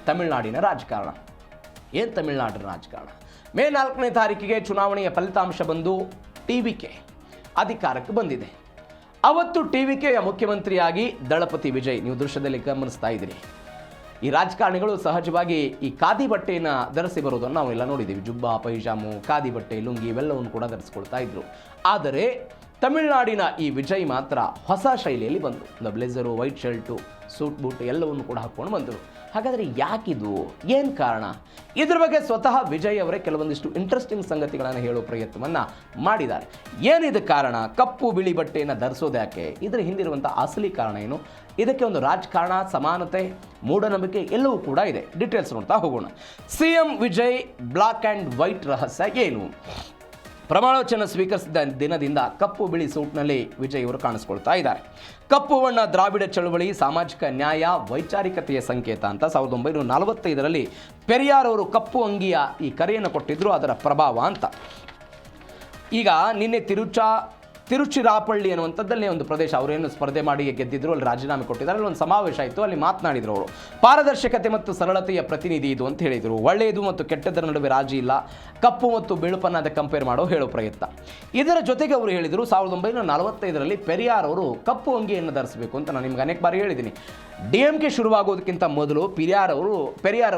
ತಮಿಳುನಾಡಿನ ರಾಜಕಾರಣ. ಏನು ತಮಿಳುನಾಡಿನ ರಾಜಕಾರಣ? ಮೇ 4ನೇ ತಾರೀಕಿಗೆ ಚುನಾವಣೆಯ ಫಲಿತಾಂಶ ಬಂದು ಟಿವಿಕೆ ಅಧಿಕಾರಕ್ಕೆ ಬಂದಿದೆ. ಅವತ್ತು ಟಿವಿಕೆಯ ಮುಖ್ಯಮಂತ್ರಿಯಾಗಿ ದಳಪತಿ ವಿಜಯ್, ನೀವು ದೃಶ್ಯದಲ್ಲಿ ಗಮನಿಸ್ತಾ ಇದ್ದೀರಿ. ಈ ರಾಜಕಾರಣಿಗಳು ಸಹಜವಾಗಿ ಈ ಖಾದಿ ಬಟ್ಟೆಯನ್ನು ಧರಿಸಿ ಬರೋದನ್ನು ನಾವೆಲ್ಲ ನೋಡಿದ್ದೀವಿ. ಜುಬ್ಬಾ, ಪೈಜಾಮು, ಖಾದಿ ಬಟ್ಟೆ, ಲುಂಗಿ ಇವೆಲ್ಲವನ್ನು ಕೂಡ ಧರಿಸ್ಕೊಳ್ತಾ ಇದ್ರು. ಆದರೆ ತಮಿಳುನಾಡಿನ ಈ ವಿಜಯ್ ಮಾತ್ರ ಹೊಸ ಶೈಲಿಯಲ್ಲಿ ಬಂದರು. ಒಂದು blazer, white shirt, suit boot ಎಲ್ಲವನ್ನು ಕೂಡ ಹಾಕ್ಕೊಂಡು ಬಂದರು. ಹಾಗಾದರೆ ಯಾಕಿದು, ಏನು ಕಾರಣ? ಇದ್ರ ಬಗ್ಗೆ ಸ್ವತಃ ವಿಜಯ್ ಅವರೇ ಕೆಲವೊಂದಿಷ್ಟು ಇಂಟ್ರೆಸ್ಟಿಂಗ್ ಸಂಗತಿಗಳನ್ನು ಹೇಳೋ ಪ್ರಯತ್ನವನ್ನು ಮಾಡಿದ್ದಾರೆ. ಏನಿದು ಕಾರಣ? ಕಪ್ಪು ಬಿಳಿ ಬಟ್ಟೆಯನ್ನು ಧರಿಸೋದು ಯಾಕೆ? ಇದರ ಹಿಂದಿರುವಂಥ ಅಸಲಿ ಕಾರಣ ಏನು? ಇದಕ್ಕೆ ಒಂದು ರಾಜಕಾರಣ, ಸಮಾನತೆ, ಮೂಢನಂಬಿಕೆ ಎಲ್ಲವೂ ಕೂಡ ಇದೆ. ಡೀಟೇಲ್ಸ್ ನೋಡ್ತಾ ಹೋಗೋಣ. CM Vijay black and white ರಹಸ್ಯ ಏನು? ಪ್ರಮಾಣವಚನ ಸ್ವೀಕರಿಸಿದ ದಿನದಿಂದ ಕಪ್ಪು ಬಿಳಿ ಸೂಟ್ನಲ್ಲಿ ವಿಜಯ್ ಅವರು ಕಾಣಿಸ್ಕೊಳ್ತಾ ಇದ್ದಾರೆ. ಕಪ್ಪು ಬಣ್ಣ ದ್ರಾವಿಡ ಚಳುವಳಿ, ಸಾಮಾಜಿಕ ನ್ಯಾಯ, ವೈಚಾರಿಕತೆಯ ಸಂಕೇತ ಅಂತ 1945ರಲ್ಲಿ ಪೆರಿಯಾರ್ ಅವರು ಕಪ್ಪು ಅಂಗಿಯ ಈ ಕರೆಯನ್ನು ಕೊಟ್ಟಿದ್ದರು, ಅದರ ಪ್ರಭಾವ ಅಂತ. ಈಗ ನಿನ್ನೆ ತಿರುಚಿರಾಪಳ್ಳಿ ಅನ್ನುವಂಥದ್ದಲ್ಲಿ ಒಂದು ಪ್ರದೇಶ, ಅವರೇನು ಸ್ಪರ್ಧೆ ಮಾಡಿ ಗೆದ್ದಿದ್ರು, ಅಲ್ಲಿ ರಾಜೀನಾಮೆ ಕೊಟ್ಟಿದ್ದಾರೆ. ಅಲ್ಲಿ ಒಂದು ಸಮಾವೇಶ ಆಯಿತು, ಅಲ್ಲಿ ಮಾತನಾಡಿದರು ಅವರು. ಪಾರದರ್ಶಕತೆ ಮತ್ತು ಸರಳತೆಯ ಪ್ರತಿನಿಧಿ ಇದು ಅಂತ ಹೇಳಿದರು. ಒಳ್ಳೆಯದು ಮತ್ತು ಕೆಟ್ಟದರ ನಡುವೆ ರಾಜಿ ಇಲ್ಲ, ಕಪ್ಪು ಮತ್ತು ಬಿಳುಪನ್ನು ಅದಕ್ಕೆ ಕಂಪೇರ್ ಹೇಳೋ ಪ್ರಯತ್ನ. ಇದರ ಜೊತೆಗೆ ಅವರು ಹೇಳಿದರು 1945ರಲ್ಲಿ ಪೆರಿಯಾರ್ ಅವರು ಕಪ್ಪು ಅಂಗಿಯನ್ನು ಧರಿಸಬೇಕು ಅಂತ. ನಾನು ನಿಮ್ಗೆ ಅನೇಕ ಬಾರಿ ಹೇಳಿದ್ದೀನಿ. DMK ಶುರುವಾಗೋದಕ್ಕಿಂತ ಮೊದಲು ಪೆರಿಯಾರ್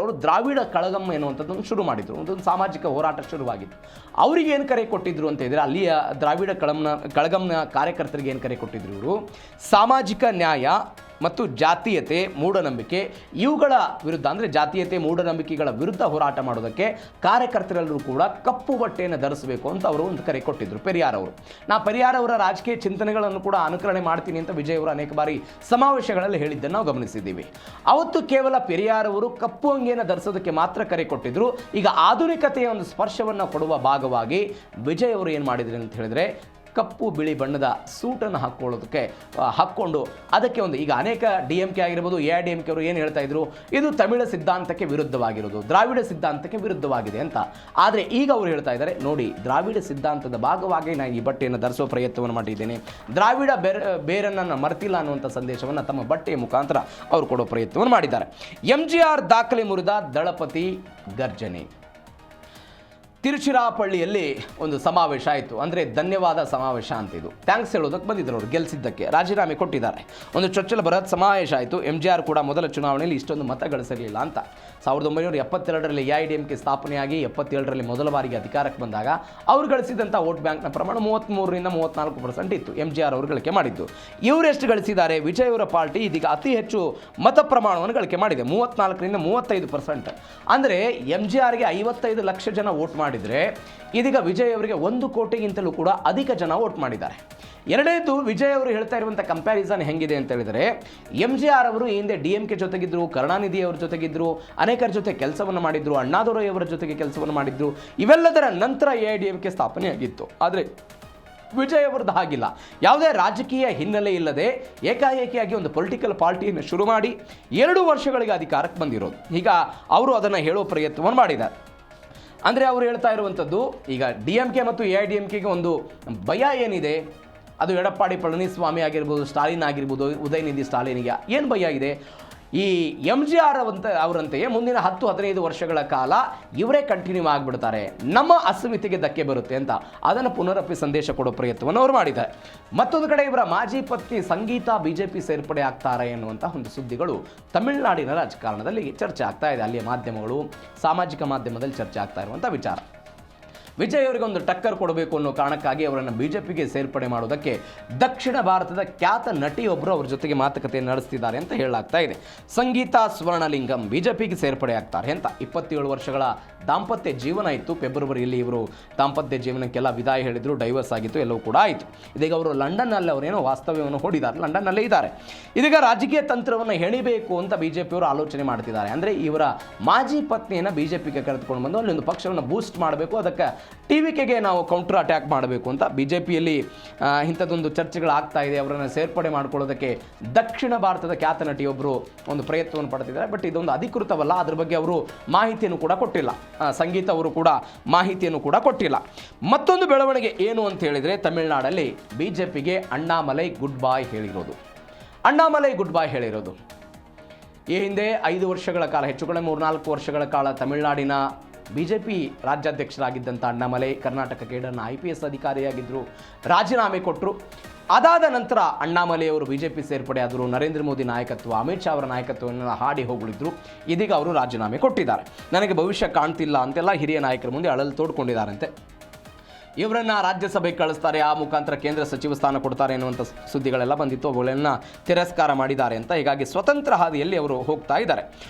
ಅವರು ದ್ರಾವಿಡ ಕಳಗಂ ಎನ್ನುವಂಥದ್ದನ್ನು ಶುರು ಮಾಡಿದರು. ಒಂದು ಸಾಮಾಜಿಕ ಹೋರಾಟ ಶುರುವಾಗಿತ್ತು. ಅವರಿಗೆ ಏನು ಕರೆ ಕೊಟ್ಟಿದ್ರು ಅಂತ ಹೇಳಿದರೆ, ಅಲ್ಲಿಯ ದ್ರಾವಿಡ ಕಳಗಂನ ಕಾರ್ಯಕರ್ತರಿಗೆ ಏನು ಕರೆ ಕೊಟ್ಟಿದ್ರು ಇವರು? ಸಾಮಾಜಿಕ ನ್ಯಾಯ ಮತ್ತು ಜಾತೀಯತೆ, ಮೂಢನಂಬಿಕೆ ಇವುಗಳ ವಿರುದ್ಧ, ಅಂದರೆ ಜಾತೀಯತೆ, ಮೂಢನಂಬಿಕೆಗಳ ವಿರುದ್ಧ ಹೋರಾಟ ಮಾಡೋದಕ್ಕೆ ಕಾರ್ಯಕರ್ತರೆಲ್ಲರೂ ಕೂಡ ಕಪ್ಪು ಬಟ್ಟೆಯನ್ನು ಧರಿಸಬೇಕು ಅಂತ ಅವರು ಒಂದು ಕರೆ ಕೊಟ್ಟಿದ್ದರು ಪೆರಿಯಾರ್ ಅವರು. ಪೆರಿಯಾರ್ ಅವರ ರಾಜಕೀಯ ಚಿಂತನೆಗಳನ್ನು ಕೂಡ ಅನುಕರಣೆ ಮಾಡ್ತೀನಿ ಅಂತ ವಿಜಯ್ ಅವರು ಅನೇಕ ಬಾರಿ ಸಮಾವೇಶಗಳಲ್ಲಿ ಹೇಳಿದ್ದನ್ನು ನಾವು ಗಮನಿಸಿದ್ದೀವಿ. ಅವತ್ತು ಕೇವಲ ಪೆರಿಯಾರ್ ಅವರು ಕಪ್ಪು ಅಂಗಿಯನ್ನು ಧರಿಸೋದಕ್ಕೆ ಮಾತ್ರ ಕರೆ ಕೊಟ್ಟಿದ್ರು. ಈಗ ಆಧುನಿಕತೆಯ ಒಂದು ಸ್ಪರ್ಶವನ್ನು ಕೊಡುವ ಭಾಗವಾಗಿ ವಿಜಯ್ ಅವರು ಏನು ಮಾಡಿದ್ರು ಅಂತ ಹೇಳಿದರೆ, ಕಪ್ಪು ಬಿಳಿ ಬಣ್ಣದ ಸೂಟನ್ನು ಹಾಕ್ಕೊಂಡು ಅದಕ್ಕೆ ಒಂದು, ಈಗ ಅನೇಕ DMK ಆಗಿರ್ಬೋದು, AIADMK ಅವರು ಏನು ಹೇಳ್ತಾ ಇದ್ರು, ಇದು ತಮಿಳ ಸಿದ್ಧಾಂತಕ್ಕೆ ವಿರುದ್ಧವಾಗಿರೋದು, ದ್ರಾವಿಡ ಸಿದ್ಧಾಂತಕ್ಕೆ ವಿರುದ್ಧವಾಗಿದೆ ಅಂತ. ಆದರೆ ಈಗ ಅವರು ಹೇಳ್ತಾ ಇದ್ದಾರೆ, ನೋಡಿ, ದ್ರಾವಿಡ ಸಿದ್ಧಾಂತದ ಭಾಗವಾಗಿ ನಾನು ಈ ಬಟ್ಟೆಯನ್ನು ಧರಿಸುವ ಪ್ರಯತ್ನವನ್ನು ಮಾಡಿದ್ದೇನೆ, ದ್ರಾವಿಡ ಬೇರನ್ನು ಮರ್ತಿಲ್ಲ ಅನ್ನುವಂಥ ಸಂದೇಶವನ್ನು ತಮ್ಮ ಬಟ್ಟೆಯ ಮುಖಾಂತರ ಅವರು ಕೊಡೋ ಪ್ರಯತ್ನವನ್ನು ಮಾಡಿದ್ದಾರೆ. MGR ದಾಖಲೆ ಮುರಿದ ದಳಪತಿ ಗರ್ಜನೆ. ತಿರುಚಿರಾಪಳ್ಳಿಯಲ್ಲಿ ಒಂದು ಸಮಾವೇಶ ಆಯಿತು. ಅಂದರೆ ಧನ್ಯವಾದ ಸಮಾವೇಶ ಅಂತಿದ್ದು, ಥ್ಯಾಂಕ್ಸ್ ಹೇಳೋದಕ್ಕೆ ಬಂದಿದ್ದರು ಅವರು ಗೆಲ್ಲಿಸಿದ್ದಕ್ಕೆ. ರಾಜೀನಾಮೆ ಕೊಟ್ಟಿದ್ದಾರೆ. ಒಂದು ಚೊಚ್ಚಲ ಬೃಹತ್ ಸಮಾವೇಶ ಆಯಿತು. MGR ಕೂಡ ಮೊದಲ ಚುನಾವಣೆಯಲ್ಲಿ ಇಷ್ಟೊಂದು ಮತ ಗಳಿಸಿರಲಿಲ್ಲ ಅಂತ. 1972ರಲ್ಲಿ AIADMK ಸ್ಥಾಪನೆಯಾಗಿ 77ರಲ್ಲಿ ಮೊದಲ ಬಾರಿಗೆ ಅಧಿಕಾರಕ್ಕೆ ಬಂದಾಗ ಅವರು ಗಳಿಸಿದಂಥ ವೋಟ್ ಬ್ಯಾಂಕ್ನ ಪ್ರಮಾಣ 33ರಿಂದ 34% ಇತ್ತು. MGR ಅವರು ಗಳಿಕೆ ಮಾಡಿದ್ದು. ಇವರೆಷ್ಟು ಗಳಿಸಿದ್ದಾರೆ? ವಿಜಯ್ ಅವರ ಪಾರ್ಟಿ ಇದೀಗ ಅತಿ ಹೆಚ್ಚು ಮತ ಪ್ರಮಾಣವನ್ನು ಗಳಿಕೆ ಮಾಡಿದೆ, 34ರಿಂದ 35%. ಅಂದರೆ MGRಗೆ 55 ಲಕ್ಷ ಜನ ವೋಟ್ ಮಾಡಿದರೆ, ಇದೀಗ ವಿಜಯ್ ಅವರಿಗೆ 1 ಕೋಟಿಗಿಂತಲೂ ಕೂಡ ಅಧಿಕ ಜನ ವೋಟ್ ಮಾಡಿದ್ದಾರೆ. ಎರಡನೇದು, ವಿಜಯ್ ಅವರು ಹೇಳ್ತಾ ಇರುವಂಥ ಕಂಪ್ಯಾರಿಸನ್ ಹೆಂಗಿದೆ ಅಂತ ಹೇಳಿದರೆ, MGR ಅವರು ಈ ಹಿಂದೆ DMK ಜೊತೆಗಿದ್ರು, ಕರುಣಾನಿಧಿ ಅವರ ಜೊತೆಗಿದ್ರು, ಅನೇಕರ ಜೊತೆ ಕೆಲಸವನ್ನು ಮಾಡಿದ್ರು, ಅಣ್ಣಾದೊರೈ ಅವರ ಜೊತೆಗೆ ಕೆಲಸವನ್ನು ಮಾಡಿದ್ರು. ಇವೆಲ್ಲದರ ನಂತರ AIADMK ಸ್ಥಾಪನೆಯಾಗಿತ್ತು. ಆದರೆ ವಿಜಯ್ ಅವರದ್ದು ಹಾಗಿಲ್ಲ. ಯಾವುದೇ ರಾಜಕೀಯ ಹಿನ್ನೆಲೆ ಇಲ್ಲದೆ ಏಕಾಏಕಿಯಾಗಿ ಒಂದು ಪೊಲಿಟಿಕಲ್ ಪಾರ್ಟಿಯನ್ನು ಶುರು ಮಾಡಿ 2 ವರ್ಷಗಳಿಗೆ ಅಧಿಕಾರಕ್ಕೆ ಬಂದಿರೋದು. ಈಗ ಅವರು ಅದನ್ನು ಹೇಳೋ ಪ್ರಯತ್ನವನ್ನು ಮಾಡಿದ್ದಾರೆ. ಅಂದರೆ ಅವರು ಹೇಳ್ತಾ ಇರುವಂಥದ್ದು, ಈಗ DMK ಮತ್ತು AIADMKಗೆ ಒಂದು ಭಯ ಏನಿದೆ, ಅದು ಎಡಪ್ಪಾಡಿ ಪಳನಿಸ್ವಾಮಿ ಆಗಿರ್ಬೋದು, ಸ್ಟಾಲಿನ್ ಆಗಿರ್ಬೋದು, ಉದಯನಿಧಿ ಸ್ಟಾಲಿನಿಗೆ ಏನು ಭಯ ಇದೆ? ಈ MGR ಅವರಂತೆಯೇ ಮುಂದಿನ 10-15 ವರ್ಷಗಳ ಕಾಲ ಇವರೇ ಕಂಟಿನ್ಯೂ ಆಗಿಬಿಡ್ತಾರೆ, ನಮ್ಮ ಅಸ್ಮಿತೆಗೆ ಧಕ್ಕೆ ಬರುತ್ತೆ ಅಂತ ಅದನ್ನು ಪುನರಪಿ ಸಂದೇಶ ಕೊಡೋ ಪ್ರಯತ್ನವನ್ನು ಅವರು ಮಾಡಿದ್ದಾರೆ. ಮತ್ತೊಂದು ಕಡೆ ಇವರ ಮಾಜಿ ಪತ್ನಿ ಸಂಗೀತ BJP ಸೇರ್ಪಡೆ ಆಗ್ತಾರೆ ಎನ್ನುವಂಥ ಒಂದು ಸುದ್ದಿಗಳು ತಮಿಳುನಾಡಿನ ರಾಜಕಾರಣದಲ್ಲಿ ಚರ್ಚೆ ಆಗ್ತಾ ಇದೆ. ಅಲ್ಲಿಯ ಮಾಧ್ಯಮಗಳು, ಸಾಮಾಜಿಕ ಮಾಧ್ಯಮದಲ್ಲಿ ಚರ್ಚೆ ಆಗ್ತಾ ಇರುವಂಥ ವಿಚಾರ. ವಿಜಯ್ ಅವರಿಗೆ ಒಂದು ಟಕ್ಕರ್ ಕೊಡಬೇಕು ಅನ್ನೋ ಕಾರಣಕ್ಕಾಗಿ ಅವರನ್ನು BJPಗೆ ಸೇರ್ಪಡೆ ಮಾಡೋದಕ್ಕೆ ದಕ್ಷಿಣ ಭಾರತದ ಖ್ಯಾತ ನಟಿಯೊಬ್ಬರು ಅವ್ರ ಜೊತೆಗೆ ಮಾತುಕತೆ ನಡೆಸ್ತಿದ್ದಾರೆ ಅಂತ ಹೇಳಲಾಗ್ತಾ ಇದೆ. ಸಂಗೀತಾ ಸ್ವರ್ಣಲಿಂಗಂ BJPಗೆ ಸೇರ್ಪಡೆ ಆಗ್ತಾರೆ ಅಂತ. 27 ವರ್ಷಗಳ ದಾಂಪತ್ಯ ಜೀವನ ಇತ್ತು. ಫೆಬ್ರವರಿಯಲ್ಲಿ ಇವರು ದಾಂಪತ್ಯ ಜೀವನಕ್ಕೆಲ್ಲ ವಿದಾಯ ಹೇಳಿದ್ರು, ಡೈವರ್ಸ್ ಆಗಿತ್ತು, ಎಲ್ಲವೂ ಕೂಡ ಆಯಿತು. ಇದೀಗ ಅವರು ಲಂಡನ್ನಲ್ಲಿ ಅವರೇನೋ ವಾಸ್ತವ್ಯವನ್ನು ಹೂಡಿದ್ದಾರೆ, ಲಂಡನ್ನಲ್ಲೇ ಇದ್ದಾರೆ. ಇದೀಗ ರಾಜಕೀಯ ತಂತ್ರವನ್ನು ಹೆಣಿಬೇಕು ಅಂತ BJP ಅವರು ಆಲೋಚನೆ ಮಾಡ್ತಿದ್ದಾರೆ. ಅಂದರೆ ಇವರ ಮಾಜಿ ಪತ್ನಿಯನ್ನು BJPಗೆ ಕರೆದುಕೊಂಡು ಬಂದು ಅಲ್ಲಿ ಒಂದು ಪಕ್ಷವನ್ನು ಬೂಸ್ಟ್ ಮಾಡಬೇಕು, ಅದಕ್ಕೆ TVKಗೆ ನಾವು ಕೌಂಟರ್ ಅಟ್ಯಾಕ್ ಮಾಡಬೇಕು ಅಂತ BJPಯಲ್ಲಿ ಇಂಥದ್ದೊಂದು ಚರ್ಚೆಗಳಾಗ್ತಾ ಇದೆ. ಅವರನ್ನು ಸೇರ್ಪಡೆ ಮಾಡ್ಕೊಳ್ಳೋದಕ್ಕೆ ದಕ್ಷಿಣ ಭಾರತದ ಖ್ಯಾತ ನಟಿಯೊಬ್ಬರು ಒಂದು ಪ್ರಯತ್ನವನ್ನು ಪಡ್ತಿದ್ದಾರೆ. ಬಟ್ ಇದೊಂದು ಅಧಿಕೃತವಲ್ಲ, ಅದ್ರ ಬಗ್ಗೆ ಅವರು ಮಾಹಿತಿಯನ್ನು ಕೂಡ ಕೊಟ್ಟಿಲ್ಲ. ಸಂಗೀತ ಅವರು ಕೂಡ ಮಾಹಿತಿಯನ್ನು ಕೂಡ ಕೊಟ್ಟಿಲ್ಲ. ಮತ್ತೊಂದು ಬೆಳವಣಿಗೆ ಏನು ಅಂತ ಹೇಳಿದರೆ, ತಮಿಳುನಾಡಲ್ಲಿ BJPಗೆ ಅಣ್ಣಾಮಲೈ ಗುಡ್ ಬಾಯ್ ಹೇಳಿರೋದು. ಈ ಹಿಂದೆ 5 ವರ್ಷಗಳ ಕಾಲ, ಹೆಚ್ಚು ಕಡಿಮೆ 3-4 ವರ್ಷಗಳ ಕಾಲ ತಮಿಳುನಾಡಿನ BJP ರಾಜ್ಯಾಧ್ಯಕ್ಷರಾಗಿದ್ದಂಥ ಅಣ್ಣಾಮಲೈ ಕರ್ನಾಟಕ ಕೇಡರ್ನ IPS ಅಧಿಕಾರಿಯಾಗಿದ್ದರು, ರಾಜೀನಾಮೆ ಕೊಟ್ಟರು. ಅದಾದ ನಂತರ ಅಣ್ಣಾಮಲೆಯವರು BJP ಸೇರ್ಪಡೆ ಆದರು. ನರೇಂದ್ರ ಮೋದಿ ನಾಯಕತ್ವ, ಅಮಿತ್ ಶಾ ಅವರ ನಾಯಕತ್ವವನ್ನು ಹಾಡಿ ಹೋಗುಳಿದ್ರು. ಇದೀಗ ಅವರು ರಾಜೀನಾಮೆ ಕೊಟ್ಟಿದ್ದಾರೆ. ನನಗೆ ಭವಿಷ್ಯ ಕಾಣ್ತಿಲ್ಲ ಅಂತೆಲ್ಲ ಹಿರಿಯ ನಾಯಕರ ಮುಂದೆ ಅಳಲು ತೋಡ್ಕೊಂಡಿದ್ದಾರಂತೆ. ಇವರನ್ನು ರಾಜ್ಯಸಭೆಗೆ ಕಳಿಸ್ತಾರೆ, ಆ ಮುಖಾಂತರ ಕೇಂದ್ರ ಸಚಿವ ಸ್ಥಾನ ಕೊಡ್ತಾರೆ ಎನ್ನುವಂಥ ಸುದ್ದಿಗಳೆಲ್ಲ ಬಂದಿತ್ತು. ಅವುಗಳನ್ನು ತಿರಸ್ಕಾರ ಮಾಡಿದ್ದಾರೆ ಅಂತ. ಹೀಗಾಗಿ ಸ್ವತಂತ್ರ ಹಾದಿಯಲ್ಲಿ ಅವರು ಹೋಗ್ತಾ ಇದ್ದಾರೆ.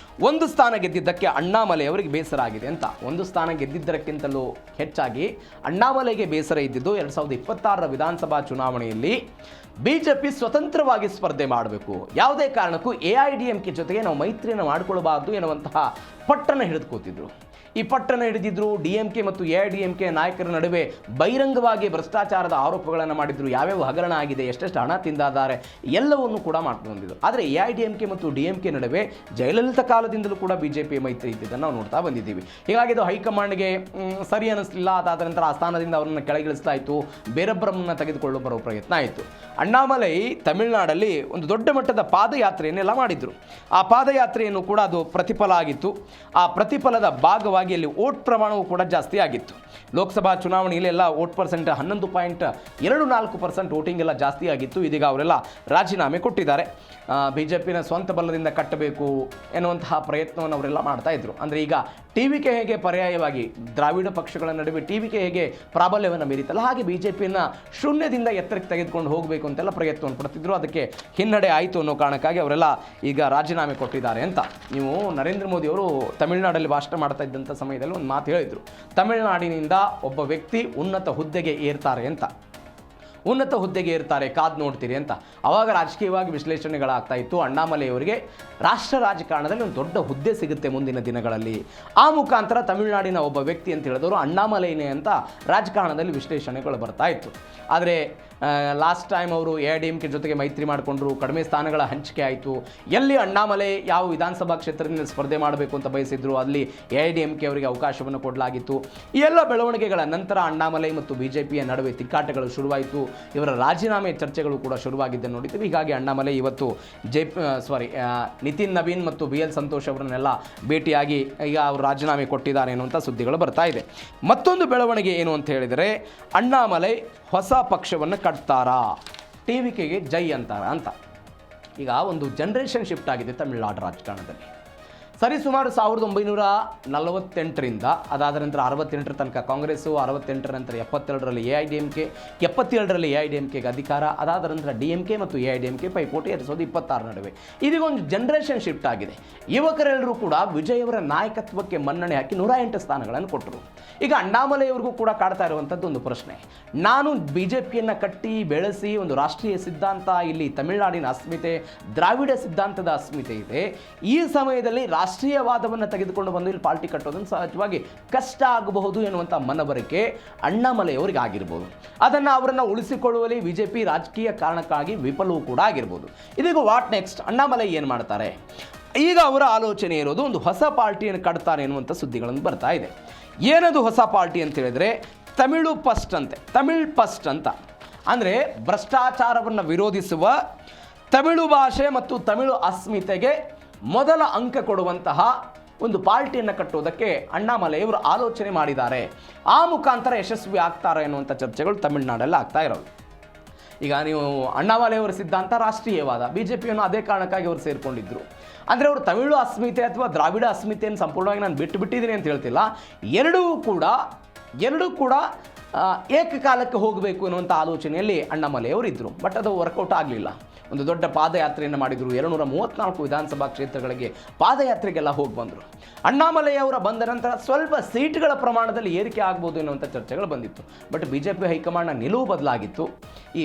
ಒಂದು ಸ್ಥಾನ ಗೆದ್ದಿದ್ದಕ್ಕೆ ಅಣ್ಣಾಮಲೈ ಅವರಿಗೆ ಬೇಸರ ಆಗಿದೆ ಅಂತ. ಒಂದು ಸ್ಥಾನ ಗೆದ್ದಿದ್ದಕ್ಕಿಂತಲೂ ಹೆಚ್ಚಾಗಿ ಅಣ್ಣಾಮಲೈಗೆ ಬೇಸರ ಇದ್ದಿದ್ದು 2026ರ ವಿಧಾನಸಭಾ ಚುನಾವಣೆಯಲ್ಲಿ BJP ಸ್ವತಂತ್ರವಾಗಿ ಸ್ಪರ್ಧೆ ಮಾಡಬೇಕು, ಯಾವುದೇ ಕಾರಣಕ್ಕೂ AIADMK ಜೊತೆಗೆ ನಾವು ಮೈತ್ರಿಯನ್ನು ಮಾಡಿಕೊಳ್ಳಬಾರದು ಎನ್ನುವಂತಹ ಪಟ್ಟನ್ನು ಹಿಡಿದುಕೋತಿದ್ರು. ಈ ಪಟ್ಟನ್ನು ಹಿಡಿದಿದ್ರು. DMK ಮತ್ತು AIADMK ನಾಯಕರ ನಡುವೆ ಬಹಿರಂಗವಾಗಿ ಭ್ರಷ್ಟಾಚಾರದ ಆರೋಪಗಳನ್ನು ಮಾಡಿದ್ರು. ಯಾವ್ಯಾವ ಹಗರಣ ಆಗಿದೆ, ಎಷ್ಟೆಷ್ಟು ಹಣ ತಿಂದಿದ್ದಾರೆ ಎಲ್ಲವನ್ನು ಕೂಡ ಮಾಡ್ಕೊಂಡು ಬಂದಿದ್ರು. ಆದರೆ AIADMK ಮತ್ತು DMK ನಡುವೆ ಜಯಲಲಿತಾ ಕಾಲದಿಂದಲೂ ಕೂಡ BJP ಮೈತ್ರಿ ಇದ್ದಿದ್ದನ್ನು ನಾವು ನೋಡ್ತಾ ಬಂದಿದ್ದೀವಿ. ಹೀಗಾಗಿ ಅದು ಹೈಕಮಾಂಡ್ಗೆ ಸರಿ ಅನ್ನಿಸಲಿಲ್ಲ. ಅದಾದ ನಂತರ ಆ ಸ್ಥಾನದಿಂದ ಅವರನ್ನು ಕೆಳಗಿಳಿಸಲಾಯಿತು, ಬೇರೊಬ್ಬರನ್ನು ತೆಗೆದುಕೊಳ್ಳೋ ಬರೋ ಪ್ರಯತ್ನ ಆಯಿತು. ಅಣ್ಣಾಮಲೈ ತಮಿಳುನಾಡಲ್ಲಿ ಒಂದು ದೊಡ್ಡ ಮಟ್ಟದ ಪಾದಯಾತ್ರೆಯನ್ನೆಲ್ಲ ಮಾಡಿದ್ರು. ಆ ಪಾದಯಾತ್ರೆಯನ್ನು ಕೂಡ ಅದು ಪ್ರತಿಫಲ ಆಗಿತ್ತು. ಆ ಪ್ರತಿಫಲದ ಭಾಗವಾಗಿ ಅಲ್ಲಿ ವೋಟ್ ಪ್ರಮಾಣವೂ ಕೂಡ ಜಾಸ್ತಿ ಆಗಿತ್ತು. ಲೋಕಸಭಾ ಚುನಾವಣೆಯಲ್ಲಿ ಎಲ್ಲ ವೋಟ್ ಪರ್ಸೆಂಟ್ 11.24% ವೋಟಿಂಗ್ ಎಲ್ಲ ಜಾಸ್ತಿ ಆಗಿತ್ತು. ಇದೀಗ ಅವರೆಲ್ಲ ರಾಜೀನಾಮೆ ಕೊಟ್ಟಿದ್ದಾರೆ. BJPನ ಸ್ವಂತ ಬಲದಿಂದ ಕಟ್ಟಬೇಕು ಎನ್ನುವಂತಹ ಪ್ರಯತ್ನವನ್ನು ಅವರೆಲ್ಲ ಮಾಡ್ತಾ ಇದ್ರು. ಅಂದರೆ ಈಗ TVK ಹೇಗೆ ಪರ್ಯಾಯವಾಗಿ ದ್ರಾವಿಡ ಪಕ್ಷಗಳ ನಡುವೆ TVK ಹೇಗೆ ಪ್ರಾಬಲ್ಯವನ್ನು ಮೀರಿತಲ್ಲ, ಹಾಗೆ BJPಯನ್ನು ಶೂನ್ಯದಿಂದ ಎತ್ತರಕ್ಕೆ ತೆಗೆದುಕೊಂಡು ಹೋಗಬೇಕು ಅಂತೆಲ್ಲ ಪ್ರಯತ್ನವನ್ನು ಪಡ್ತಿದ್ರು. ಅದಕ್ಕೆ ಹಿನ್ನಡೆ ಆಯಿತು ಅನ್ನೋ ಕಾರಣಕ್ಕಾಗಿ ಅವರೆಲ್ಲ ಈಗ ರಾಜೀನಾಮೆ ಕೊಟ್ಟಿದ್ದಾರೆ ಅಂತ. ನೀವು ನರೇಂದ್ರ ಮೋದಿ ಅವರು ತಮಿಳುನಾಡಲ್ಲಿ ಭಾಷಣ ಮಾಡ್ತಾ ಇದ್ದಂಥ ಸಮಯದಲ್ಲಿ ಒಂದು ಮಾತು ಹೇಳಿದರು, ತಮಿಳುನಾಡಿನಿಂದ ಒಬ್ಬ ವ್ಯಕ್ತಿ ಉನ್ನತ ಹುದ್ದೆಗೆ ಏರ್ತಾರೆ ಅಂತ. ಉನ್ನತ ಹುದ್ದೆಗೆ ಇರ್ತಾರೆ, ಕಾದು ನೋಡ್ತೀರಿ ಅಂತ. ಆವಾಗ ರಾಜಕೀಯವಾಗಿ ವಿಶ್ಲೇಷಣೆಗಳಾಗ್ತಾ ಇತ್ತು. ಅಣ್ಣಾಮಲೈ ಅವರಿಗೆ ರಾಷ್ಟ್ರ ರಾಜಕಾರಣದಲ್ಲಿ ಒಂದು ದೊಡ್ಡ ಹುದ್ದೆ ಸಿಗುತ್ತೆ ಮುಂದಿನ ದಿನಗಳಲ್ಲಿ. ಆ ಮುಖಾಂತರ ತಮಿಳುನಾಡಿನ ಒಬ್ಬ ವ್ಯಕ್ತಿ ಅಂತ ಹೇಳಿದವರು ಅಣ್ಣಾಮಲೈನೇ ಅಂತ ರಾಜಕಾರಣದಲ್ಲಿ ವಿಶ್ಲೇಷಣೆಗಳು ಬರ್ತಾ ಇತ್ತು. ಆದರೆ ಲಾಸ್ಟ್ ಟೈಮ್ ಅವರು AIADMK ಜೊತೆಗೆ ಮೈತ್ರಿ ಮಾಡಿಕೊಂಡ್ರು, ಕಡಿಮೆ ಸ್ಥಾನಗಳ ಹಂಚಿಕೆ ಆಯಿತು. ಎಲ್ಲಿ ಅಣ್ಣಾಮಲೈ ಯಾವ ವಿಧಾನಸಭಾ ಕ್ಷೇತ್ರದಿಂದ ಸ್ಪರ್ಧೆ ಮಾಡಬೇಕು ಅಂತ ಬಯಸಿದ್ರು ಅಲ್ಲಿ AIADMK ಅವರಿಗೆ ಅವಕಾಶವನ್ನು ಕೊಡಲಾಗಿತ್ತು. ಈ ಎಲ್ಲ ಬೆಳವಣಿಗೆಗಳ ನಂತರ ಅಣ್ಣಾಮಲೈ ಮತ್ತು BJPಯ ನಡುವೆ ತಿಕ್ಕಾಟಗಳು ಶುರುವಾಯಿತು. ಇವರ ರಾಜೀನಾಮೆ ಚರ್ಚೆಗಳು ಕೂಡ ಶುರುವಾಗಿದ್ದನ್ನು ನೋಡಿದ್ದೀವಿ. ಹೀಗಾಗಿ ಅಣ್ಣಾಮಲೈ ಇವತ್ತು ನಿತಿನ್ ನವೀನ್ ಮತ್ತು BL ಸಂತೋಷ್ ಅವರನ್ನೆಲ್ಲ ಭೇಟಿಯಾಗಿ ಈಗ ಅವರು ರಾಜೀನಾಮೆ ಕೊಟ್ಟಿದ್ದಾರೆ ಎನ್ನುವಂಥ ಸುದ್ದಿಗಳು ಬರ್ತಾ ಇದೆ. ಮತ್ತೊಂದು ಬೆಳವಣಿಗೆ ಏನು ಅಂತ ಹೇಳಿದರೆ, ಅಣ್ಣಾಮಲೈ ಹೊಸ ಪಕ್ಷವನ್ನು ಕಟ್ತಾರಾ, TVKಗೆ ಜೈ ಅಂತಾರ ಅಂತ. ಈಗ ಒಂದು ಜನರೇಷನ್ ಶಿಫ್ಟ್ ಆಗಿದೆ ತಮಿಳುನಾಡು ರಾಜಕಾರಣದಲ್ಲಿ. ಸರಿಸುಮಾರು 1948ರಿಂದ ಅದಾದ ನಂತರ 68ರ ತನಕ ಕಾಂಗ್ರೆಸ್ಸು, 68ರ ನಂತರ 72ರಲ್ಲಿ AIADMK, 77ರಲ್ಲಿ AIADMKಗೆ ಅಧಿಕಾರ, ಅದಾದ ನಂತರ DMK ಮತ್ತು AIADMK ಪೈಪೋಟಿ 2026 ನಡುವೆ. ಇದೀಗ ಒಂದು ಜನರೇಷನ್ ಶಿಫ್ಟ್ ಆಗಿದೆ. ಯುವಕರೆಲ್ಲರೂ ಕೂಡ ವಿಜಯ್ ಅವರ ನಾಯಕತ್ವಕ್ಕೆ ಮನ್ನಣೆ ಹಾಕಿ 108 ಸ್ಥಾನಗಳನ್ನು ಕೊಟ್ಟರು. ಈಗ ಅಣ್ಣಾಮಲೈ ಅವ್ರಿಗೂ ಕೂಡ ಕಾಡ್ತಾ ಇರುವಂಥದ್ದು ಒಂದು ಪ್ರಶ್ನೆ, ನಾನು BJPಯನ್ನು ಕಟ್ಟಿ ಬೆಳೆಸಿ ಒಂದು ರಾಷ್ಟ್ರೀಯ ಸಿದ್ಧಾಂತ, ಇಲ್ಲಿ ತಮಿಳುನಾಡಿನ ಅಸ್ಮಿತೆ, ದ್ರಾವಿಡ ಸಿದ್ಧಾಂತದ ಅಸ್ಮಿತೆ ಇದೆ. ಈ ಸಮಯದಲ್ಲಿ ರಾಷ್ಟ್ರೀಯವಾದವನ್ನು ತೆಗೆದುಕೊಂಡು ಬಂದು ಇಲ್ಲಿ ಪಾರ್ಟಿ ಕಟ್ಟೋದನ್ನು ಸಹಜವಾಗಿ ಕಷ್ಟ ಆಗಬಹುದು ಎನ್ನುವಂಥ ಮನವರಿಕೆ ಅಣ್ಣಾಮಲೈ ಅವರಿಗೆ ಆಗಿರ್ಬೋದು. ಅದನ್ನು ಅವರನ್ನು ಉಳಿಸಿಕೊಳ್ಳುವಲ್ಲಿ BJP ರಾಜಕೀಯ ಕಾರಣಕ್ಕಾಗಿ ವಿಫಲವೂ ಕೂಡ ಆಗಿರ್ಬೋದು. ಇದೀಗ ವಾಟ್ ನೆಕ್ಸ್ಟ್, ಅಣ್ಣಾಮಲೈ ಏನು ಮಾಡ್ತಾರೆ? ಈಗ ಅವರ ಆಲೋಚನೆ ಇರೋದು ಒಂದು ಹೊಸ ಪಾರ್ಟಿಯನ್ನು ಕಟ್ತಾರೆ ಎನ್ನುವಂಥ ಸುದ್ದಿಗಳನ್ನು ಬರ್ತಾ ಇದೆ. ಏನದು ಹೊಸ ಪಾರ್ಟಿ ಅಂತ ಹೇಳಿದ್ರೆ ತಮಿಳು ಫಸ್ಟ್ ಅಂತೆ, ತಮಿಳ್ ಫಸ್ಟ್ ಅಂತ. ಅಂದರೆ ಭ್ರಷ್ಟಾಚಾರವನ್ನು ವಿರೋಧಿಸುವ, ತಮಿಳು ಭಾಷೆ ಮತ್ತು ತಮಿಳು ಅಸ್ಮಿತೆಗೆ ಮೊದಲ ಅಂಕ ಕೊಡುವಂತಹ ಒಂದು ಪಾರ್ಟಿಯನ್ನು ಕಟ್ಟುವುದಕ್ಕೆ ಅಣ್ಣಾಮಲೈಯವರು ಆಲೋಚನೆ ಮಾಡಿದ್ದಾರೆ. ಆ ಮುಖಾಂತರ ಯಶಸ್ವಿ ಆಗ್ತಾರೆ ಎನ್ನುವಂಥ ಚರ್ಚೆಗಳು ತಮಿಳುನಾಡಲ್ಲಿ ಆಗ್ತಾ ಇರೋದು. ಈಗ ನೀವು ಅಣ್ಣಾಮಲೈಯವರ ಸಿದ್ಧಾಂತ ರಾಷ್ಟ್ರೀಯವಾದ, BJPಯನ್ನು ಅದೇ ಕಾರಣಕ್ಕಾಗಿ ಅವರು ಸೇರಿಕೊಂಡಿದ್ದರು. ಅಂದರೆ ಅವರು ತಮಿಳು ಅಸ್ಮಿತೆ ಅಥವಾ ದ್ರಾವಿಡ ಅಸ್ಮಿತೆಯನ್ನು ಸಂಪೂರ್ಣವಾಗಿ ನಾನು ಬಿಟ್ಟಿದ್ದೀನಿ ಅಂತ ಹೇಳ್ತಿಲ್ಲ. ಎರಡೂ ಕೂಡ ಏಕಕಾಲಕ್ಕೆ ಹೋಗಬೇಕು ಅನ್ನುವಂಥ ಆಲೋಚನೆಯಲ್ಲಿ ಅಣ್ಣಾಮಲೈಯವರು ಇದ್ದರು. ಬಟ್ ಅದು ವರ್ಕೌಟ್ ಆಗಲಿಲ್ಲ. ಒಂದು ದೊಡ್ಡ ಪಾದಯಾತ್ರೆಯನ್ನು ಮಾಡಿದರು. 234 ವಿಧಾನಸಭಾ ಕ್ಷೇತ್ರಗಳಿಗೆ ಪಾದಯಾತ್ರೆಗೆಲ್ಲ ಹೋಗಿ ಬಂದರು. ಅಣ್ಣಾಮಲೈ ಅವರ ಬಂದ ನಂತರ ಸ್ವಲ್ಪ ಸೀಟ್ಗಳ ಪ್ರಮಾಣದಲ್ಲಿ ಏರಿಕೆ ಆಗ್ಬೋದು ಎನ್ನುವಂಥ ಚರ್ಚೆಗಳು ಬಂದಿತ್ತು. ಬಟ್ BJP ಹೈಕಮಾಂಡ್ನ ನಿಲುವು ಬದಲಾಗಿತ್ತು. ಈ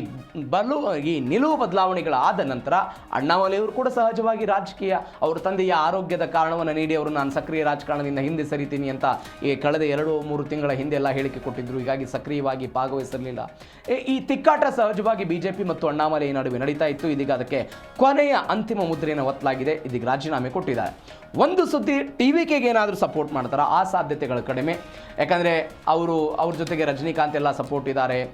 ನಿಲುವು ಬದಲಾವಣೆಗಳಾದ ನಂತರ ಅಣ್ಣಾಮಲೈ ಅವರು ಕೂಡ ಸಹಜವಾಗಿ ರಾಜಕೀಯ, ಅವರ ತಂದೆಯ ಆರೋಗ್ಯದ ಕಾರಣವನ್ನು ನೀಡಿ ಅವರು ನಾನು ಸಕ್ರಿಯ ರಾಜಕಾರಣದಿಂದ ಹಿಂದೆ ಸರಿತೀನಿ ಅಂತ ಈ ಕಳೆದ 2-3 ತಿಂಗಳ ಹಿಂದೆ ಎಲ್ಲ ಹೇಳಿಕೆ ಕೊಟ್ಟಿದ್ದರು. ಹೀಗಾಗಿ ಸಕ್ರಿಯವಾಗಿ ಭಾಗವಹಿಸಿರಲಿಲ್ಲ. ಈ ತಿಕ್ಕಾಟ ಸಹಜವಾಗಿ BJP ಮತ್ತು ಅಣ್ಣಾಮಲೈ ನಡುವೆ ನಡೀತಾ ಇತ್ತು. ಇದೀಗ ಅದಕ್ಕೆ ಕೊನೆಯ ಅಂತಿಮ ಮುದ್ರೆಯನ್ನು ಒತ್ತಲಾಗಿದೆ. ಇದೀಗ ರಾಜೀನಾಮೆ ಕೊಟ್ಟಿದ್ದಾರೆ. ಒಂದು ಸುದ್ದಿ, TVKಗೆ ಏನಾದರೂ ಸಪೋರ್ಟ್ ಮಾಡ್ತಾರಾ? ಆ ಸಾಧ್ಯತೆಗಳು ಕಡಿಮೆ. ಯಾಕಂದರೆ ಅವ್ರ ಜೊತೆಗೆ ರಜನಿಕಾಂತ್ ಎಲ್ಲ ಸಪೋರ್ಟ್ ಇದ್ದಾರೆ.